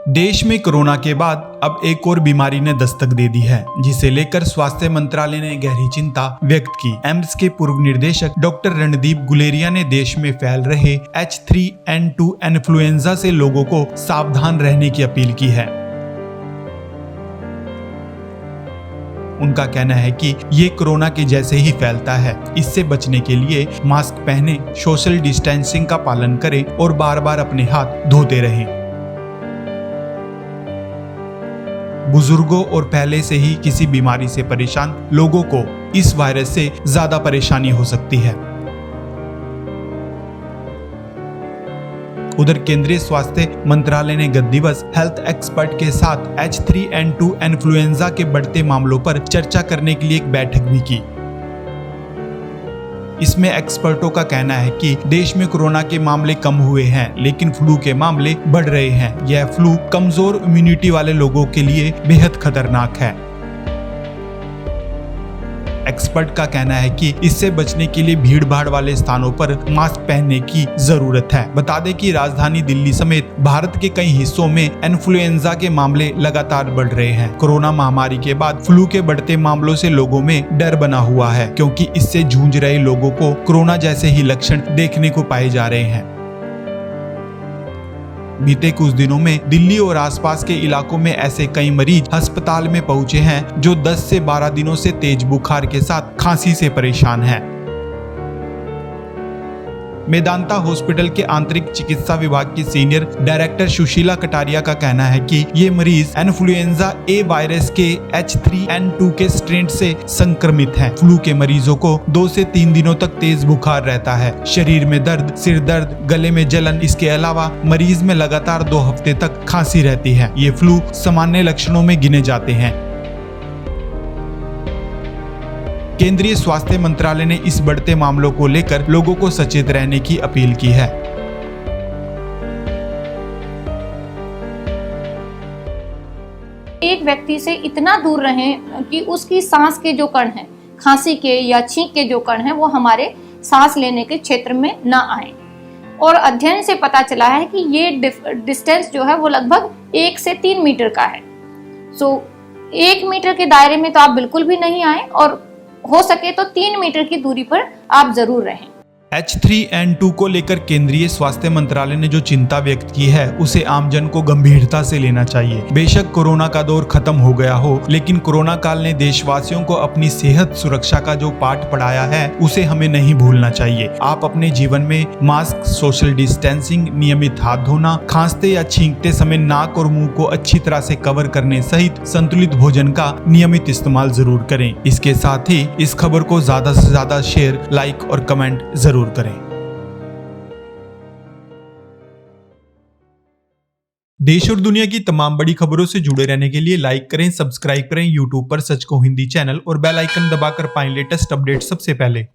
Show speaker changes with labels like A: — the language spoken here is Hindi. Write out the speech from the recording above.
A: देश में कोरोना के बाद अब एक और बीमारी ने दस्तक दे दी है, जिसे लेकर स्वास्थ्य मंत्रालय ने गहरी चिंता व्यक्त की। एम्स के पूर्व निदेशक डॉक्टर रणदीप गुलेरिया ने देश में फैल रहे H3N2 इन्फ्लुएंजा से लोगों को सावधान रहने की अपील की है। उनका कहना है कि ये कोरोना के जैसे ही फैलता है। इससे बचने के लिए मास्क पहने, सोशल डिस्टेंसिंग का पालन करें और बार बार अपने हाथ धोते रहें। बुजुर्गों और पहले से ही किसी बीमारी से परेशान लोगों को इस वायरस से ज्यादा परेशानी हो सकती है। उधर केंद्रीय स्वास्थ्य मंत्रालय ने गत दिवस हेल्थ एक्सपर्ट के साथ H3N2 इन्फ्लुएंजा के बढ़ते मामलों पर चर्चा करने के लिए एक बैठक भी की। इसमें एक्सपर्टों का कहना है कि देश में कोरोना के मामले कम हुए हैं, लेकिन फ्लू के मामले बढ़ रहे हैं। यह फ्लू कमजोर इम्यूनिटी वाले लोगों के लिए बेहद खतरनाक है। एक्सपर्ट का कहना है कि इससे बचने के लिए भीड़ भाड़ वाले स्थानों पर मास्क पहनने की जरूरत है। बता दें कि राजधानी दिल्ली समेत भारत के कई हिस्सों में इन्फ्लुएंजा के मामले लगातार बढ़ रहे हैं। कोरोना महामारी के बाद फ्लू के बढ़ते मामलों से लोगों में डर बना हुआ है, क्योंकि इससे जूझ रहे लोगों को कोरोना जैसे ही लक्षण देखने को पाए जा रहे हैं। बीते कुछ दिनों में दिल्ली और आसपास के इलाकों में ऐसे कई मरीज अस्पताल में पहुंचे हैं जो 10 से 12 दिनों से तेज बुखार के साथ खांसी से परेशान हैं। मेदांता हॉस्पिटल के आंतरिक चिकित्सा विभाग की सीनियर डायरेक्टर सुशीला कटारिया का कहना है कि ये मरीज इन्फ्लुएंजा ए वायरस के H3N2 के स्ट्रेन से संक्रमित हैं। फ्लू के मरीजों को 2 से 3 दिनों तक तेज बुखार रहता है, शरीर में दर्द, सिर दर्द, गले में जलन। इसके अलावा मरीज में लगातार 2 हफ्ते तक खांसी रहती है। ये फ्लू सामान्य लक्षणों में गिने जाते हैं। केंद्रीय स्वास्थ्य मंत्रालय ने इस बढ़ते मामलों को लेकर लोगों को सचेत रहने की अपील की है।
B: एक व्यक्ति से इतना दूर रहें कि उसकी सांस के जो कण हैं, खांसी के या छींक के जो कण हैं, वो हमारे सांस लेने के क्षेत्र में ना आए। और अध्ययन से पता चला है कि ये डिस्टेंस जो है वो लगभग 1 से 3 मीटर का है। 1 मीटर के दायरे में तो आप बिल्कुल भी नहीं आए, और हो सके तो 3 मीटर की दूरी पर आप जरूर रहें।
A: H3N2 को लेकर केंद्रीय स्वास्थ्य मंत्रालय ने जो चिंता व्यक्त की है, उसे आमजन को गंभीरता से लेना चाहिए। बेशक कोरोना का दौर खत्म हो गया हो, लेकिन कोरोना काल ने देशवासियों को अपनी सेहत सुरक्षा का जो पाठ पढ़ाया है, उसे हमें नहीं भूलना चाहिए। आप अपने जीवन में मास्क, सोशल डिस्टेंसिंग, नियमित हाथ धोना, खांसते या छींकते समय नाक और मुंह को अच्छी तरह से कवर करने सहित संतुलित भोजन का नियमित इस्तेमाल जरूर करें। इसके साथ ही इस खबर को ज्यादा से ज्यादा शेयर, लाइक और कमेंट जरूर करें। देश और दुनिया की तमाम बड़ी खबरों से जुड़े रहने के लिए लाइक करें, सब्सक्राइब करें यूट्यूब पर सच को हिंदी चैनल और बेल आइकन दबाकर पाएं लेटेस्ट अपडेट सबसे पहले।